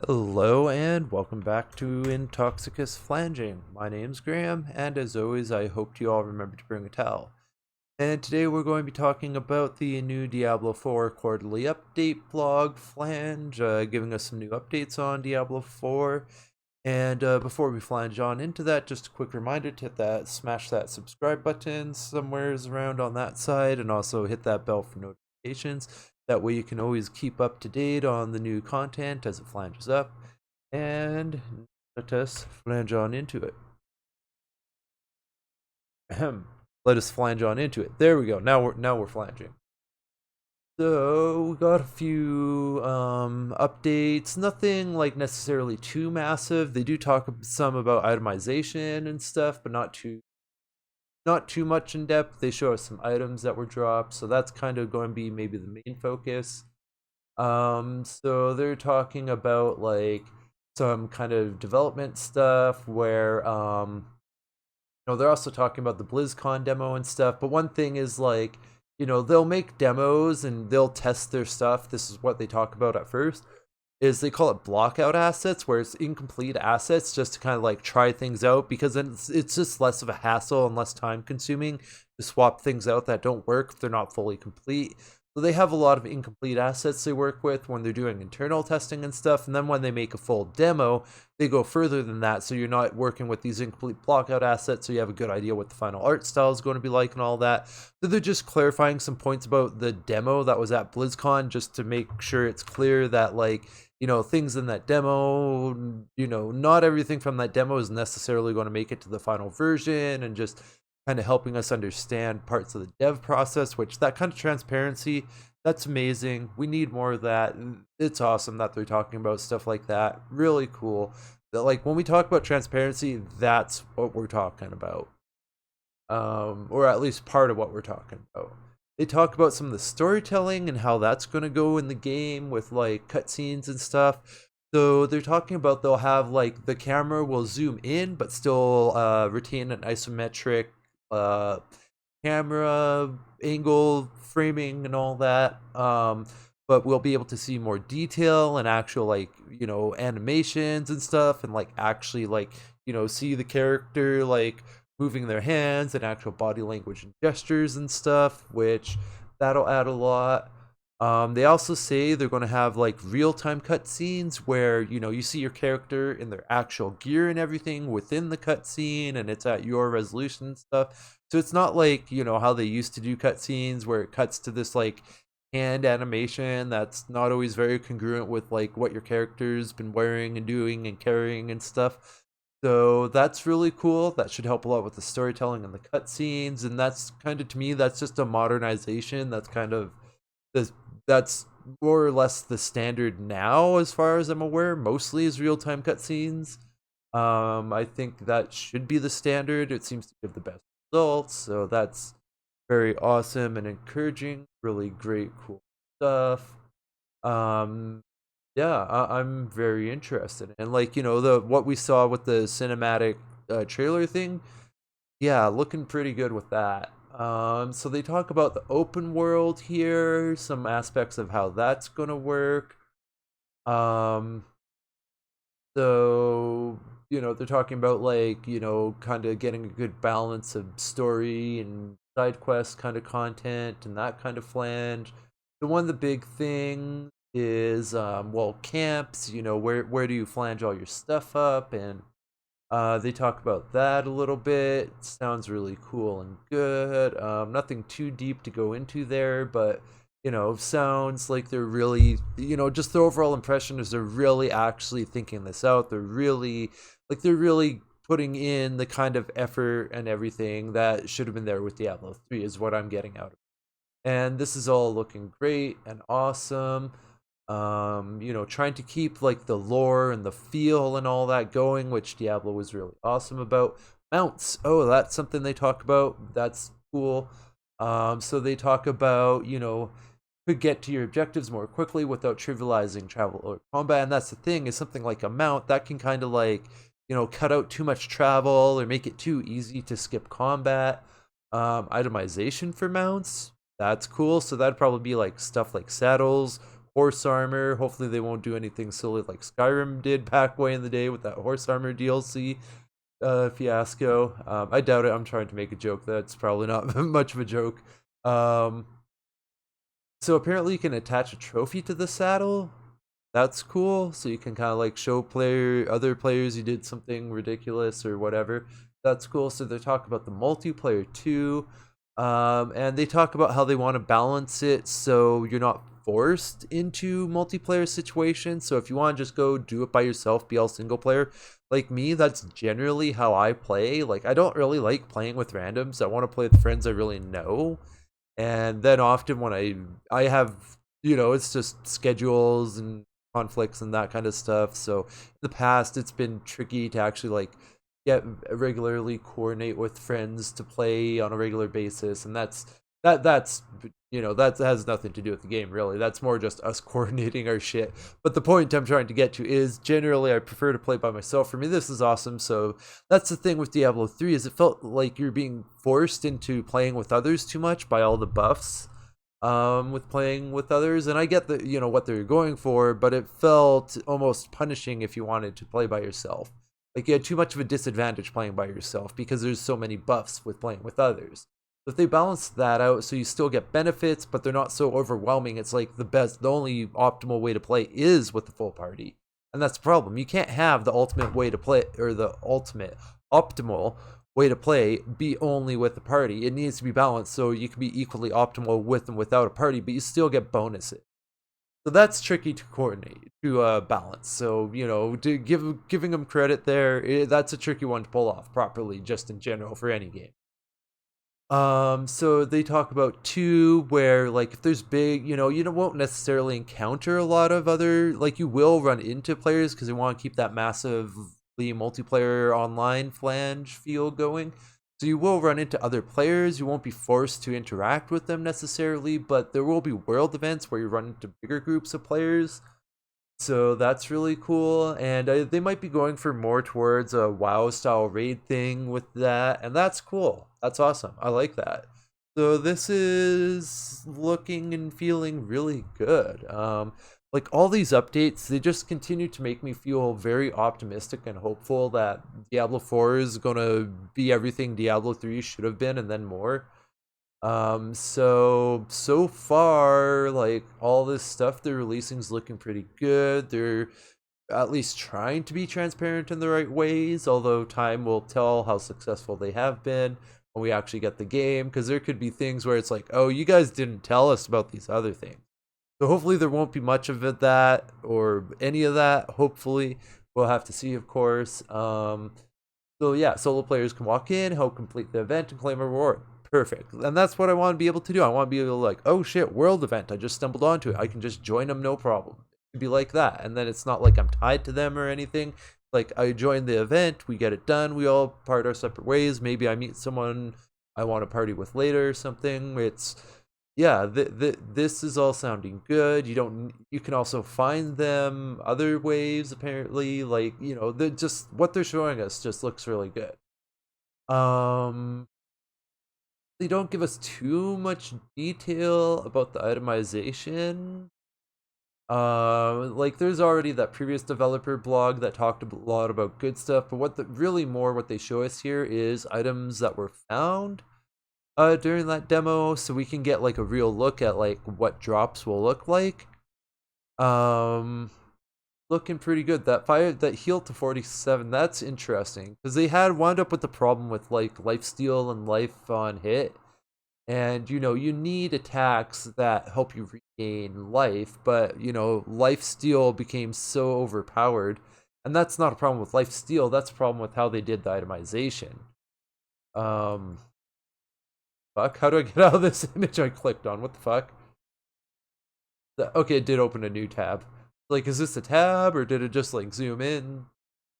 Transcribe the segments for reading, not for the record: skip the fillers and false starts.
Hello and welcome back to Intoxicus Flanging. My name's Graham, and as always, I hope you all remember to bring a towel. And today we're going to be talking about the new Diablo 4 quarterly update blog, Flange, giving us some new updates on Diablo 4. And before we flange on into that, just a quick reminder to hit that, smash that subscribe button somewheres around on that side, and also hit that bell for notifications. That way you can always keep up to date on the new content as it flanges up. And let us flange on into it. Ahem. Let us flange on into it. There we go. Now we're flanging. So we got a few updates. Nothing like necessarily too massive. They do talk some about itemization and stuff, but not too much in depth. They show us some items that were dropped, so that's kind of going to be maybe the main focus. So they're talking about like some kind of development stuff where they're also talking about the BlizzCon demo and stuff. But one thing is like, they'll make demos and they'll test their stuff. This is what they talk about at first, is they call it blockout assets, where it's incomplete assets just to kind of like try things out, because then it's just less of a hassle and less time consuming to swap things out that don't work if they're not fully complete. So they have a lot of incomplete assets they work with when they're doing internal testing and stuff, and then when they make a full demo, they go further than that, so you're not working with these incomplete blockout assets, so you have a good idea what the final art style is going to be like and all that. So they're just clarifying some points about the demo that was at BlizzCon, just to make sure it's clear that like, things in that demo, not everything from that demo is necessarily going to make it to the final version, and just kind of helping us understand parts of the dev process, which that kind of transparency, that's amazing. We need more of that. It's awesome that they're talking about stuff like that. Really cool. That like when we talk about transparency, that's what we're talking about. Or at least part of what we're talking about. They talk about some of the storytelling and how that's going to go in the game with like cutscenes and stuff. So they're talking about they'll have like the camera will zoom in but still retain an isometric camera angle framing and all that. But we'll be able to see more detail and actual like animations and stuff, and like actually like see the character like moving their hands and actual body language and gestures and stuff, which that'll add a lot. They also say they're going to have like real-time cutscenes where you see your character in their actual gear and everything within the cutscene, and it's at your resolution and stuff. So it's not like how they used to do cutscenes where it cuts to this like hand animation that's not always very congruent with like what your character's been wearing and doing and carrying and stuff. So that's really cool. That should help a lot with the storytelling and the cutscenes, and that's kind of, to me, that's just a modernization. That's kind of this. That's more or less the standard now, as far as I'm aware. Mostly is real-time cutscenes. I think that should be the standard. It seems to give the best results, so that's very awesome and encouraging. Really great, cool stuff. Yeah, I'm very interested. And like, the what we saw with the cinematic trailer thing, yeah, looking pretty good with that. So they talk about the open world here, some aspects of how that's gonna work. Um, so they're talking about like, kind of getting a good balance of story and side quest kind of content and that kind of flange. The one of the big things is well, camps. Where do you flange all your stuff up, and they talk about that a little bit. Sounds really cool and good. Nothing too deep to go into there, but sounds like they're really, just the overall impression is they're really actually thinking this out. They're really putting in the kind of effort and everything that should have been there with Diablo 3 is what I'm getting out of it. And this is all looking great and awesome. Trying to keep like the lore and the feel and all that going, which Diablo was really awesome about. Mounts, oh, that's something they talk about. That's cool. So they talk about, could get to your objectives more quickly without trivializing travel or combat. And that's the thing, is something like a mount that can kind of like, cut out too much travel or make it too easy to skip combat. Itemization for mounts, that's cool. So that'd probably be like stuff like saddles, horse armor. Hopefully they won't do anything silly like Skyrim did back way in the day with that horse armor DLC fiasco. I doubt it. I'm trying to make a joke. That's probably not much of a joke. So apparently you can attach a trophy to the saddle. That's cool. So you can kind of like show other players you did something ridiculous or whatever. That's cool. So they talk about the multiplayer too. And they talk about how they want to balance it so you're not forced into multiplayer situations. So if you want to just go do it by yourself, be all single player, like me, that's generally how I play. Like I don't really like playing with randoms. I want to play with friends I really know. And then often when I have, it's just schedules and conflicts and that kind of stuff. So in the past it's been tricky to actually like get regularly coordinate with friends to play on a regular basis, and that's that has nothing to do with the game really. That's more just us coordinating our shit. But the point I'm trying to get to is generally I prefer to play by myself. For me this is awesome. So that's the thing with Diablo 3 is it felt like you're being forced into playing with others too much by all the buffs with playing with others, and I get the what they're going for, but it felt almost punishing if you wanted to play by yourself. Like you had too much of a disadvantage playing by yourself because there's so many buffs with playing with others. So if they balance that out so you still get benefits, but they're not so overwhelming, it's like the only optimal way to play is with the full party. And that's the problem. You can't have the ultimate way to play, or the ultimate optimal way to play, be only with the party. It needs to be balanced so you can be equally optimal with and without a party, but you still get bonuses. So that's tricky to coordinate, to balance. So giving them credit there, that's a tricky one to pull off properly, just in general for any game. So they talk about too, where like if there's big, you won't necessarily encounter a lot of other, like you will run into players because they want to keep that massively multiplayer online Flange feel going. So you will run into other players. You won't be forced to interact with them necessarily, but there will be world events where you run into bigger groups of players. So that's really cool, and they might be going for more towards a WoW style raid thing with that, and that's cool. That's awesome. I like that. So this is looking and feeling really good. Like all these updates, they just continue to make me feel very optimistic and hopeful that Diablo 4 is gonna be everything Diablo 3 should have been, and then more. So far, like all this stuff they're releasing is looking pretty good. They're at least trying to be transparent in the right ways, although time will tell how successful they have been when we actually get the game, because there could be things where it's like, oh, you guys didn't tell us about these other things. So hopefully there won't be much of it, that or any of that. Hopefully we'll have to see, of course. So yeah, solo players can walk in, help complete the event, and claim a reward. Perfect. And that's what I want to be able to do. I want to be able to like, oh shit, world event, I just stumbled onto it. I can just join them, no problem. It'd be like that. And then it's not like I'm tied to them or anything. Like I join the event, we get it done, we all part our separate ways. Maybe I meet someone I want to party with later or something. It's yeah, this is all sounding good. You can also find them other ways apparently. Like, just what they're showing us just looks really good. They don't give us too much detail about the itemization. Like there's already that previous developer blog that talked a lot about good stuff, but what they show us here is items that were found during that demo, so we can get like a real look at like what drops will look like. Looking pretty good. That heal to 47, that's interesting, because they had wound up with the problem with like lifesteal and life on hit, and you need attacks that help you regain life, but lifesteal became so overpowered, and that's not a problem with lifesteal, that's a problem with how they did the itemization. Fuck, how do I get out of this image I clicked on? What the fuck? Okay, it did open a new tab. Like, is this a tab or did it just like zoom in?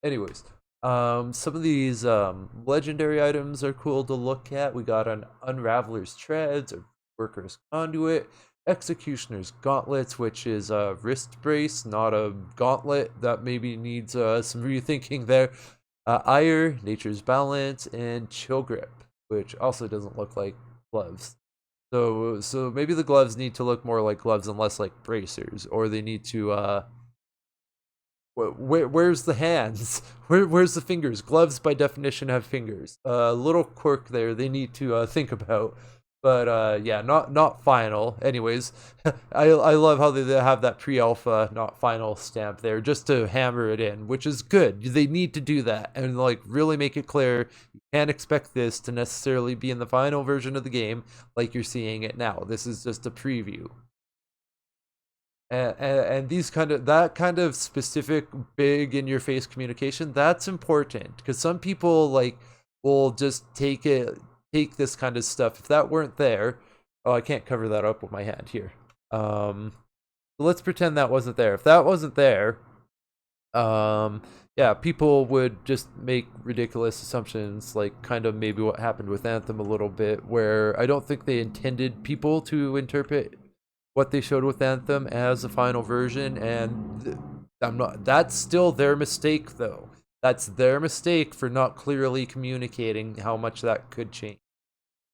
Anyways, some of these legendary items are cool to look at. We got an Unraveler's Treads, a Worker's Conduit, Executioner's Gauntlets, which is a wrist brace, not a gauntlet. That maybe needs some rethinking there. Ire, Nature's Balance, and Chill Grip, which also doesn't look like gloves. So maybe the gloves need to look more like gloves and less like bracers, or they need to where's the hands? Where's the fingers? Gloves by definition have fingers. Little quirk there they need to think about. But yeah, not final. Anyways, I love how they have that pre-alpha, not final stamp there, just to hammer it in, which is good. They need to do that and like really make it clear you can't expect this to necessarily be in the final version of the game like you're seeing it now. This is just a preview. And these that kind of specific big in your face communication, that's important because some people like will just take this kind of stuff. If that weren't there, oh, I can't cover that up with my hand here. So let's pretend that wasn't there. If that wasn't there, yeah, people would just make ridiculous assumptions, like kind of maybe what happened with Anthem a little bit, where I don't think they intended people to interpret what they showed with Anthem as a final version, and that's still their mistake though. That's their mistake for not clearly communicating how much that could change.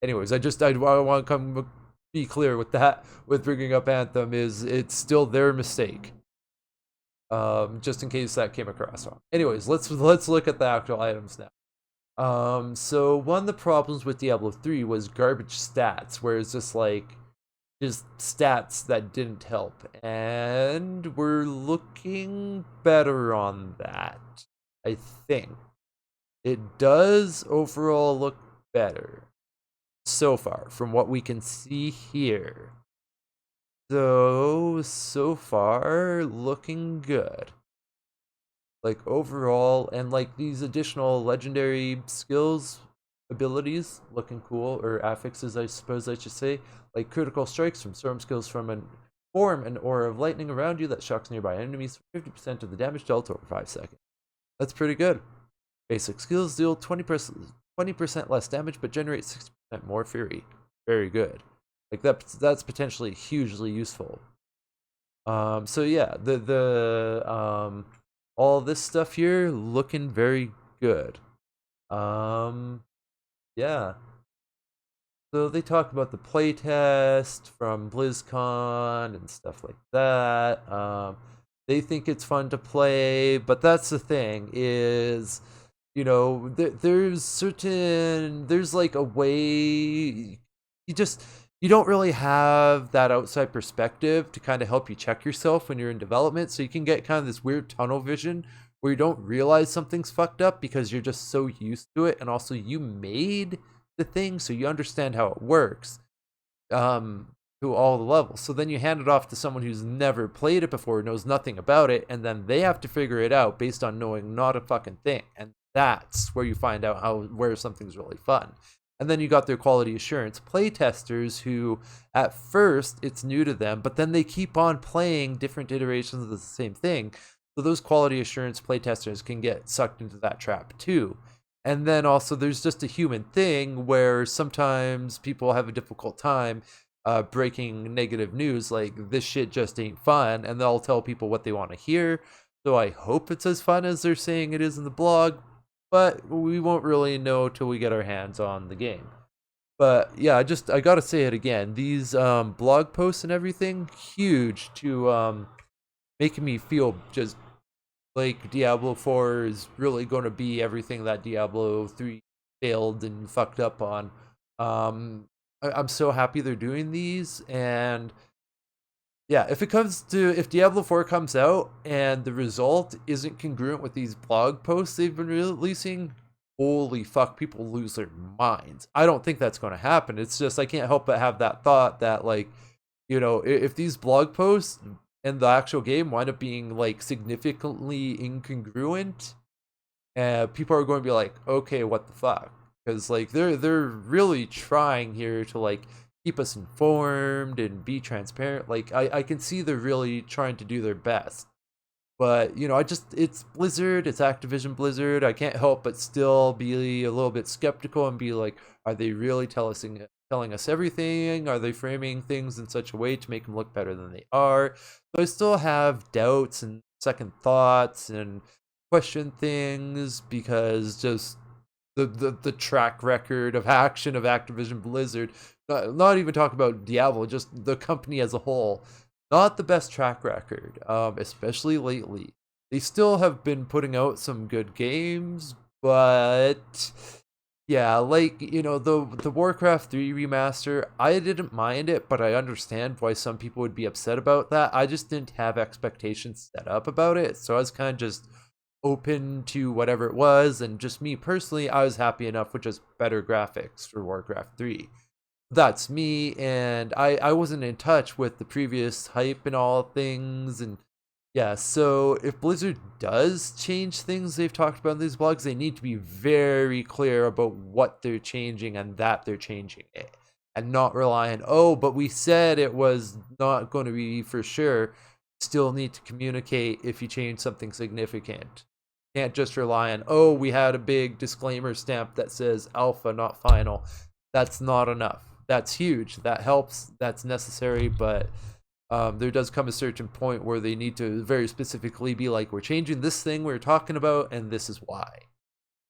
Anyways, I want to be clear with that, with bringing up Anthem, is it's still their mistake. Just in case that came across wrong. Anyways, let's look at the actual items now. So one of the problems with Diablo 3 was garbage stats, where it's just like just stats that didn't help, and we're looking better on that. I think it does overall look better so far from what we can see here. So far looking good, like overall, and like these additional legendary skills abilities looking cool, or affixes I suppose I should say, like critical strikes from storm skills form an aura of lightning around you that shocks nearby enemies for 50% of the damage dealt over 5 seconds. That's pretty good. Basic skills deal 20% less damage but generate 60% more fury. Very good. Like that's potentially hugely useful. So yeah, all this stuff here looking very good. Yeah. So they talk about the playtest from BlizzCon and stuff like that. They think it's fun to play, but that's the thing is, you know, there's like a way you don't really have that outside perspective to kind of help you check yourself when you're in development, so you can get kind of this weird tunnel vision where you don't realize something's fucked up because you're just so used to it, and also you made the thing, so you understand how it works to all the levels. So then you hand it off to someone who's never played it before, knows nothing about it, and then they have to figure it out based on knowing not a fucking thing. And that's where you find out where something's really fun. And then you got their quality assurance playtesters who, at first, it's new to them, but then they keep on playing different iterations of the same thing. So those quality assurance playtesters can get sucked into that trap too. And then also there's just a human thing where sometimes people have a difficult time breaking negative news, like this shit just ain't fun, and they'll tell people what they want to hear. So I hope it's as fun as they're saying it is in the blog, but we won't really know till we get our hands on the game. But yeah, I gotta say it again. These blog posts and everything, huge to making me feel just like Diablo 4 is really going to be everything that Diablo 3 failed and fucked up on. I'm so happy they're doing these, and yeah, if Diablo 4 comes out and the result isn't congruent with these blog posts they've been releasing, holy fuck, people lose their minds. I don't think that's going to happen. It's just I can't help but have that thought that, like, you know, if these blog posts and the actual game wind up being like significantly incongruent, people are going to be like, okay, what the fuck? Because like they're really trying here to like keep us informed and be transparent. Like I can see they're really trying to do their best. But you know, it's Blizzard, it's Activision-Blizzard. I can't help but still be a little bit skeptical and be like, are they really telling us everything? Are they framing things in such a way to make them look better than they are? So I still have doubts and second thoughts and question things because just the track record of action of Activision-Blizzard. Not even talking about Diablo, just the company as a whole. Not the best track record, especially lately. They still have been putting out some good games, but yeah, like, the Warcraft 3 remaster, I didn't mind it, but I understand why some people would be upset about that. I just didn't have expectations set up about it, so I was kind of just open to whatever it was, and just me personally, I was happy enough with just better graphics for Warcraft 3. That's me, and I wasn't in touch with the previous hype and all things, and yeah, so if Blizzard does change things they've talked about in these blogs, they need to be very clear about what they're changing and that they're changing it. And not rely on, oh, but we said it was not going to be for sure. Still need to communicate if you change something significant. Can't just rely on, oh, we had a big disclaimer stamp that says alpha, not final. That's not enough. That's huge. That helps. That's necessary, but there does come a certain point where they need to very specifically be like, we're changing this thing we're talking about, and this is why.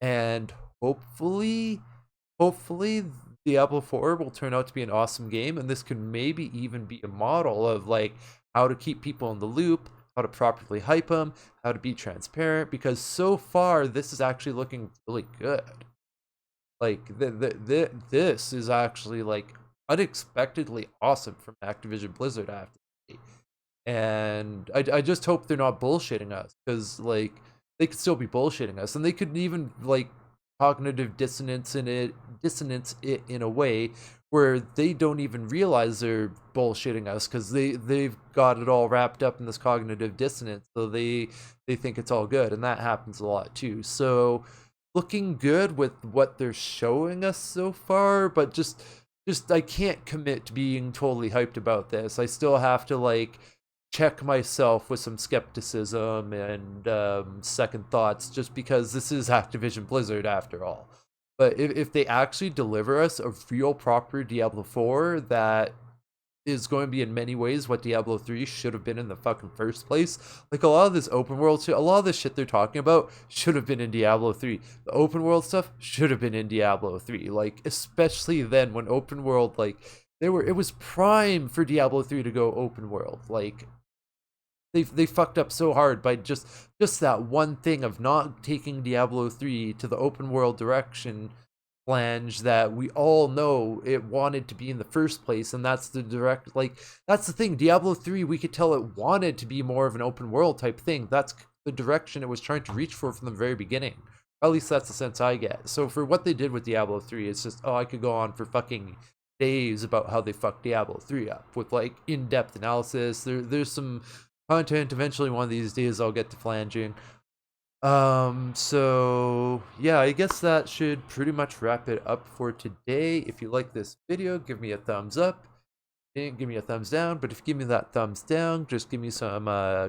And hopefully Diablo 4 will turn out to be an awesome game, and this could maybe even be a model of like how to keep people in the loop, how to properly hype them, how to be transparent, because so far this is actually looking really good. Like this is actually like unexpectedly awesome from Activision-Blizzard, I have to say. And I just hope they're not bullshitting us, because like they could still be bullshitting us, and they could even like cognitive dissonance it in a way where they don't even realize they're bullshitting us, because they've got it all wrapped up in this cognitive dissonance, so they think it's all good, and that happens a lot too. So looking good with what they're showing us so far, but just I can't commit to being totally hyped about this. I still have to like check myself with some skepticism and second thoughts, just because this is Activision-Blizzard after all. But if they actually deliver us a real proper Diablo 4 that is going to be in many ways what Diablo 3 should have been in the fucking first place. Like, a lot of this open world shit, a lot of this shit they're talking about should have been in Diablo 3. The open world stuff should have been in Diablo 3. Like, especially then when open world, like, it was prime for Diablo 3 to go open world. Like, they fucked up so hard by just that one thing of not taking Diablo 3 to the open world direction Flange that we all know it wanted to be in the first place, and that's the thing. Diablo 3, we could tell it wanted to be more of an open world type thing. That's the direction it was trying to reach for from the very beginning. Or at least that's the sense I get. So for what they did with Diablo 3, it's just, I could go on for fucking days about how they fucked Diablo 3 up with like in-depth analysis. There's some content eventually one of these days I'll get to Flanging. So yeah, I guess that should pretty much wrap it up for today. If you like this video, give me a thumbs up. Give me a thumbs down, but if you give me that thumbs down, just give me some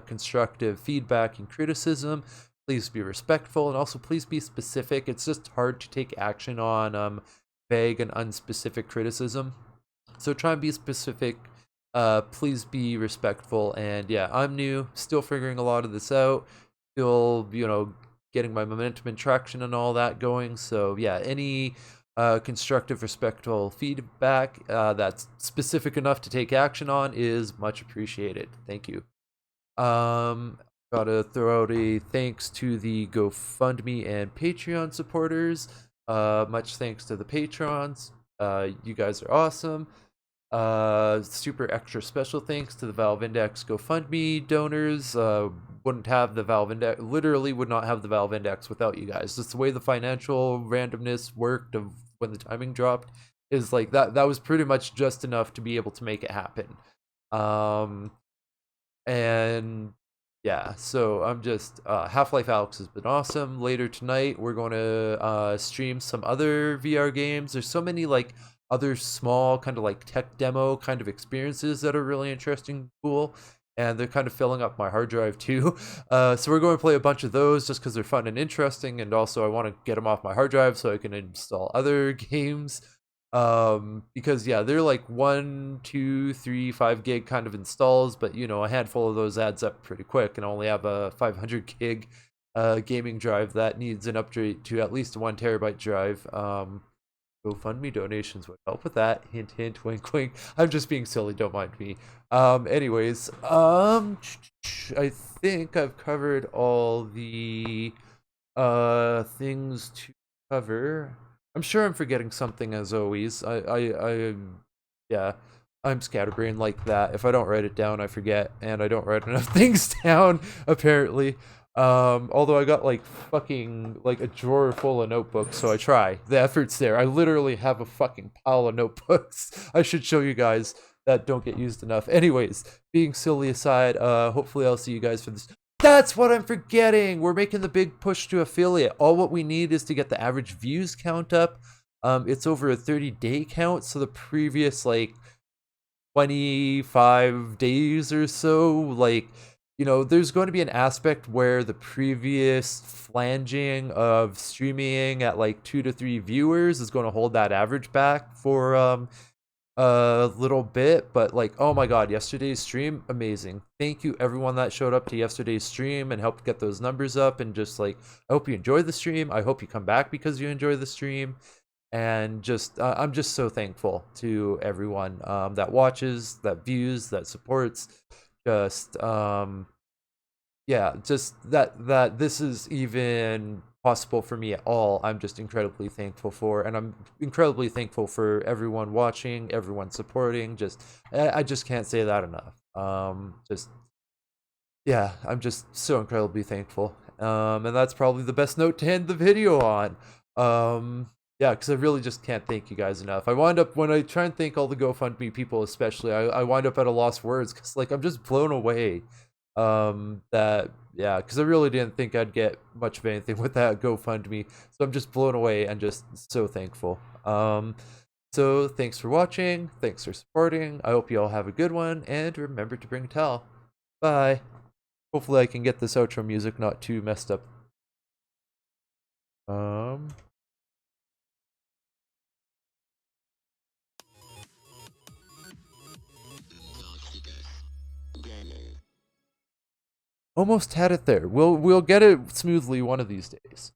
constructive feedback and criticism. Please be respectful, and also please be specific. It's just hard to take action on vague and unspecific criticism, so try and be specific. Please be respectful, and yeah, I'm new, still figuring a lot of this out, still getting my momentum and traction and all that going. So yeah, any constructive, respectful feedback that's specific enough to take action on is much appreciated. Thank you. Gotta throw out a thanks to the GoFundMe and Patreon supporters. Much thanks to the patrons. You guys are awesome. Super extra special thanks to the Valve Index GoFundMe donors. Wouldn't have the Valve Index, literally would not have the Valve Index without you guys. Just the way the financial randomness worked of when the timing dropped is like that was pretty much just enough to be able to make it happen. And yeah, so I'm just Half-Life Alyx has been awesome. Later tonight we're going to stream some other VR games. There's so many like other small kind of like tech demo kind of experiences that are really interesting, cool, and they're kind of filling up my hard drive too. So we're going to play a bunch of those just because they're fun and interesting, and also I want to get them off my hard drive so I can install other games. Because yeah, they're like 1, 2, 3, 5 gig kind of installs, but a handful of those adds up pretty quick, and I only have a 500 gig gaming drive that needs an upgrade to at least a 1 terabyte drive. GoFundMe donations would help with that. Hint, hint, wink, wink. I'm just being silly. Don't mind me. Anyways, I think I've covered all the things to cover. I'm sure I'm forgetting something as always. Yeah, I'm scatterbrained like that. If I don't write it down, I forget, and I don't write enough things down apparently. Although I got like fucking like a drawer full of notebooks, so I try. The effort's there. I literally have a fucking pile of notebooks. I should show you guys that don't get used enough. Anyways, being silly aside, hopefully I'll see you guys for this. That's what I'm forgetting. We're making the big push to affiliate. All what we need is to get the average views count up. It's over a 30-day count, so the previous like 25 days or so, like, you know, there's going to be an aspect where the previous flanging of streaming at like 2 to 3 viewers is going to hold that average back for a little bit. But like, oh my god, yesterday's stream, amazing. Thank you everyone that showed up to yesterday's stream and helped get those numbers up. And just like, I hope you enjoy the stream. I hope you come back because you enjoy the stream. And just I'm just so thankful to everyone that watches, that views, that supports. Just yeah, just that this is even possible for me at all. I'm just incredibly thankful for, and I'm incredibly thankful for everyone watching, everyone supporting. Just I just can't say that enough. Just yeah, I'm just so incredibly thankful. And that's probably the best note to end the video on. Yeah, because I really just can't thank you guys enough. I wind up, when I try and thank all the GoFundMe people especially, I wind up at a lost words because like I'm just blown away. That yeah, because I really didn't think I'd get much of anything with that GoFundMe, so I'm just blown away and just so thankful. So thanks for watching, thanks for supporting. I hope you all have a good one, and remember to bring a towel. Bye. Hopefully I can get this outro music not too messed up. Almost had it there. We'll get it smoothly one of these days.